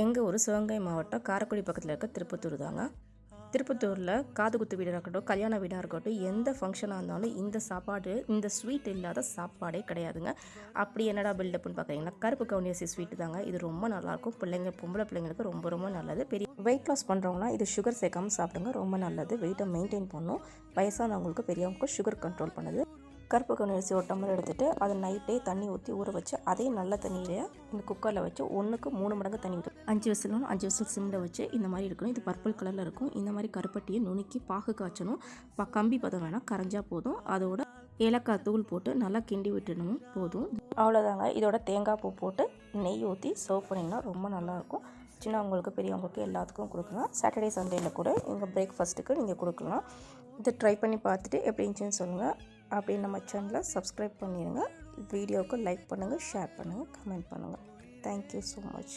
எங்கள் ஊர் சிவகங்கை மாவட்டம் காரைக்குடி பக்கத்தில் இருக்க திருப்பத்தூர் தாங்க. திருப்பத்தூரில் காது குத்து வீடாக இருக்கட்டும், கல்யாண வீடாக இருக்கட்டும், எந்த ஃபங்க்ஷனாக இருந்தாலும் இந்த சாப்பாடு, இந்த ஸ்வீட் இல்லாத சாப்பாடே கிடையாதுங்க. அப்படி என்னடா பில்டப்னு பார்க்குறீங்கன்னா, கருப்பு கவுனி ஸ்வீட்டு தாங்க. இது ரொம்ப நல்லாயிருக்கும். பொம்பளை பிள்ளைங்களுக்கு ரொம்ப ரொம்ப நல்லது. பெரிய வெயிட் லாஸ் பண்ணுறவங்கன்னா இது சுகர் சேர்க்காமல் சாப்பிடுங்க, ரொம்ப நல்லது. வெயிட்டை மெயின்டைன் பண்ணும். வயசானவங்களுக்கு பெரியவங்களுக்கு சுகர் கண்ட்ரோல் பண்ணுது. கருப்பு கவுனி அரிசி ஒரு டம்ளர் எடுத்துகிட்டு அதை நைட்டே தண்ணி ஊற்றி ஊற வச்சு அதே நல்ல தண்ணியிலே இந்த குக்கரில் வச்சு 1க்கு 3 மடங்கு தண்ணி ஊற்றும். 5 விசிலும் 5 விசில் சிம்மில் வச்சு இந்த மாதிரி இருக்கணும். இது பர்பிள் கலரில் இருக்கும். இந்த மாதிரி கருப்பட்டியை நுணுக்கி பாகு காய்ச்சணும். கம்பி பதம் வேணால் கரைஞ்சா போதும். அதோட ஏலக்காய் தூள் போட்டு நல்லா கிண்டி விட்டுடணும், போதும். அவ்வளோதாங்க. இதோட தேங்காய் பூ போட்டு நெய் ஊற்றி சர்வ் பண்ணிங்கன்னா ரொம்ப நல்லாயிருக்கும். சின்னவங்களுக்கு பெரியவங்களுக்கு எல்லாத்துக்கும் கொடுக்கலாம். சாட்டர்டே சண்டேயில் கூட எங்கள் பிரேக்ஃபாஸ்ட்டுக்கு நீங்கள் கொடுக்கலாம். இதை ட்ரை பண்ணி பார்த்துட்டு எப்படி இருந்துச்சுன்னு சொல்லுங்கள். அப்படியே நம்ம சேனலை சப்ஸ்கிரைப் பண்ணிடுங்க. வீடியோவுக்கு லைக் பண்ணுங்கள், ஷேர் பண்ணுங்கள், கமெண்ட் பண்ணுங்கள். Thank you so much.